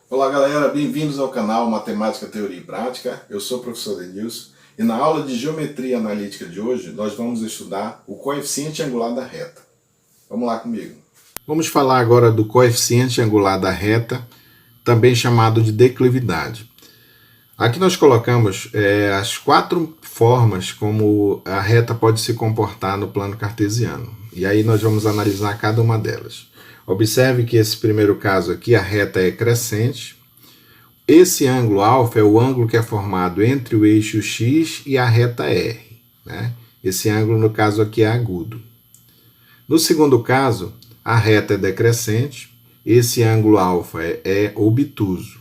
Olá galera, bem-vindos ao canal Matemática, Teoria e Prática. Eu sou o professor Denilson e na aula de Geometria Analítica de hoje nós vamos estudar o coeficiente angular da reta. Vamos lá comigo. Vamos falar agora do coeficiente angular da reta, também chamado de declividade. Aqui nós colocamos as 4 formas como a reta pode se comportar no plano cartesiano. E aí nós vamos analisar cada uma delas. Observe que esse primeiro caso aqui, a reta é crescente. Esse ângulo alfa é o ângulo que é formado entre o eixo x e a reta R, né? Esse ângulo, no caso aqui, é agudo. No segundo caso, a reta é decrescente. Esse ângulo alfa é obtuso.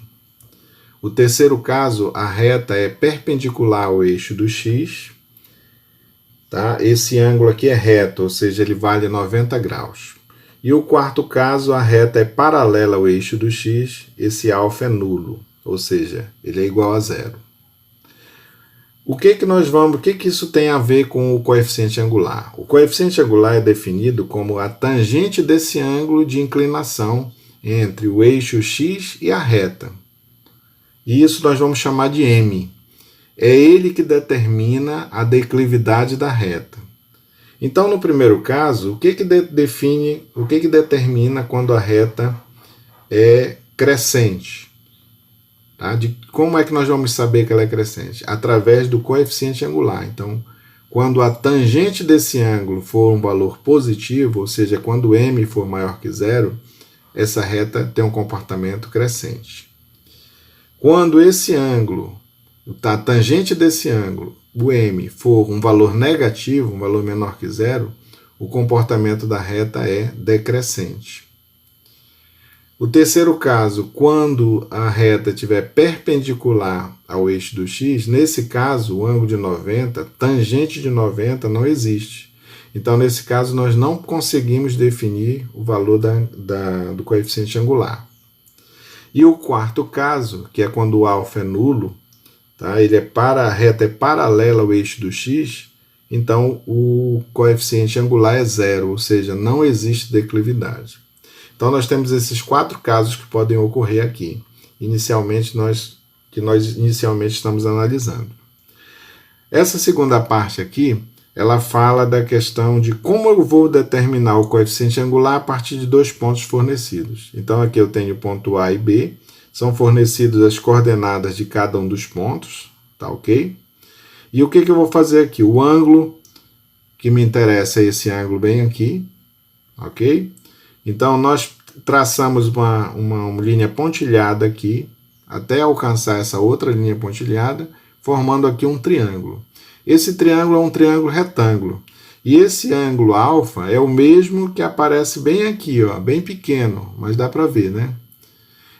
O terceiro caso, a reta é perpendicular ao eixo do x. Tá? Esse ângulo aqui é reto, ou seja, ele vale 90 graus. E o quarto caso, a reta é paralela ao eixo do x, esse alfa é nulo, ou seja, ele é igual a zero. O que isso tem a ver com o coeficiente angular? O coeficiente angular é definido como a tangente desse ângulo de inclinação entre o eixo x e a reta. E isso nós vamos chamar de m. É ele que determina a declividade da reta. Então, no primeiro caso, o que determina quando a reta é crescente? Tá? Como é que nós vamos saber que ela é crescente? Através do coeficiente angular. Então, quando a tangente desse ângulo for um valor positivo, ou seja, quando m for maior que zero, essa reta tem um comportamento crescente. Quando esse ângulo, a tangente desse ângulo, o m, for um valor negativo, um valor menor que zero, o comportamento da reta é decrescente. O terceiro caso, quando a reta estiver perpendicular ao eixo do x, nesse caso, o ângulo de 90, tangente de 90 não existe. Então, nesse caso, nós não conseguimos definir o valor do coeficiente angular. E o quarto caso, que é quando o alfa é nulo, tá? A reta é paralela ao eixo do x, então o coeficiente angular é zero, ou seja, não existe declividade. Então nós temos esses 4 casos que podem ocorrer aqui, que nós inicialmente estamos analisando. Essa segunda parte aqui, ela fala da questão de como eu vou determinar o coeficiente angular a partir de 2 pontos fornecidos. Então aqui eu tenho o ponto A e B, são fornecidas as coordenadas de cada um dos pontos, tá ok? E o que eu vou fazer aqui? O ângulo que me interessa é esse ângulo bem aqui, ok? Então nós traçamos uma linha pontilhada aqui, até alcançar essa outra linha pontilhada, formando aqui um triângulo. Esse triângulo é um triângulo retângulo. E esse ângulo alfa é o mesmo que aparece bem aqui, ó, bem pequeno, mas dá para ver, né?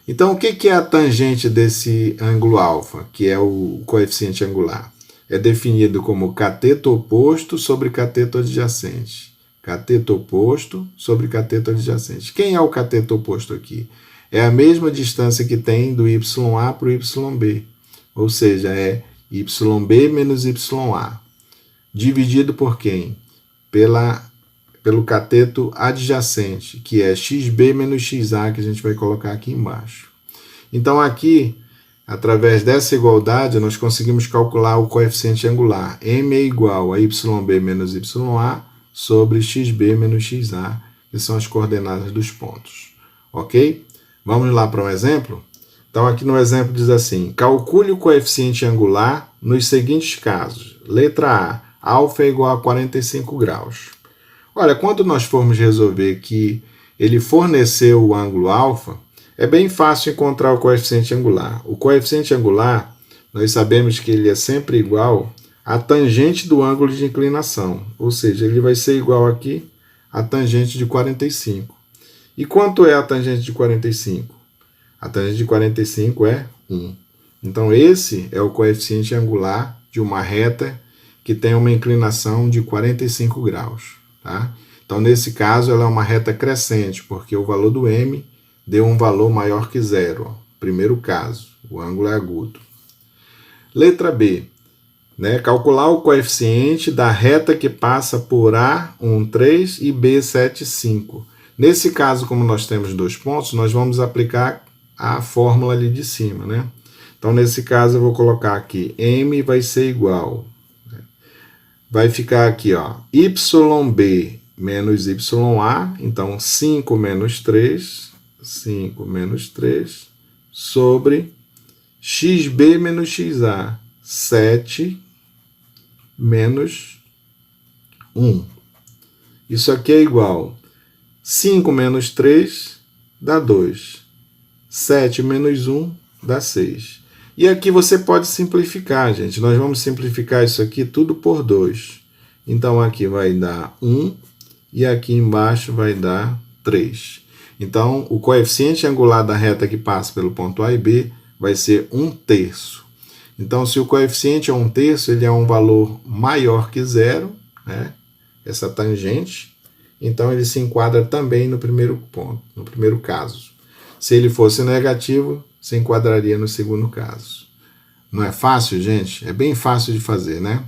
Então, o que é a tangente desse ângulo alfa, que é o coeficiente angular? É definido como cateto oposto sobre cateto adjacente. Cateto oposto sobre cateto adjacente. Quem é o cateto oposto aqui? É a mesma distância que tem do YA para o YB. Ou seja, é YB menos YA. Dividido por quem? Pelo cateto adjacente, que é XB menos XA, que a gente vai colocar aqui embaixo. Então, aqui, através dessa igualdade, nós conseguimos calcular o coeficiente angular. M é igual a YB menos YA sobre XB menos XA, que são as coordenadas dos pontos. Ok? Vamos lá para um exemplo? Então, aqui no exemplo diz assim, calcule o coeficiente angular nos seguintes casos. Letra A, alfa é igual a 45 graus. Olha, quando nós formos resolver que ele forneceu o ângulo alfa, é bem fácil encontrar o coeficiente angular. O coeficiente angular, nós sabemos que ele é sempre igual à tangente do ângulo de inclinação, ou seja, ele vai ser igual aqui à tangente de 45. E quanto é a tangente de 45? A tangente de 45 é 1. Então, esse é o coeficiente angular de uma reta que tem uma inclinação de 45 graus. Tá? Então, nesse caso, ela é uma reta crescente, porque o valor do m deu um valor maior que zero. Ó. Primeiro caso, o ângulo é agudo. Letra B. Né? Calcular o coeficiente da reta que passa por A, 1,3 e B, 7,5. Nesse caso, como nós temos 2 pontos, nós vamos aplicar a fórmula ali de cima, né? Então, nesse caso, eu vou colocar aqui, m vai ser igual, vai ficar aqui, ó, yb menos ya, então 5 menos 3 sobre xb menos xa, 7 menos 1. Isso aqui é igual 5 menos 3 dá 2. 7 menos 1 dá 6. E aqui você pode simplificar, gente. Nós vamos simplificar isso aqui tudo por 2. Então, aqui vai dar 1 e aqui embaixo vai dar 3. Então, o coeficiente angular da reta que passa pelo ponto A e B vai ser 1/3. Então, se o coeficiente é 1/3, ele é um valor maior que zero, né? Essa tangente. Então, ele se enquadra também no primeiro ponto, no primeiro caso. Se ele fosse negativo, se enquadraria no segundo caso. Não é fácil, gente? É bem fácil de fazer, né?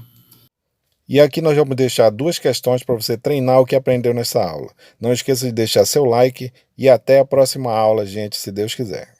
E aqui nós vamos deixar 2 questões para você treinar o que aprendeu nessa aula. Não esqueça de deixar seu like e até a próxima aula, gente, se Deus quiser.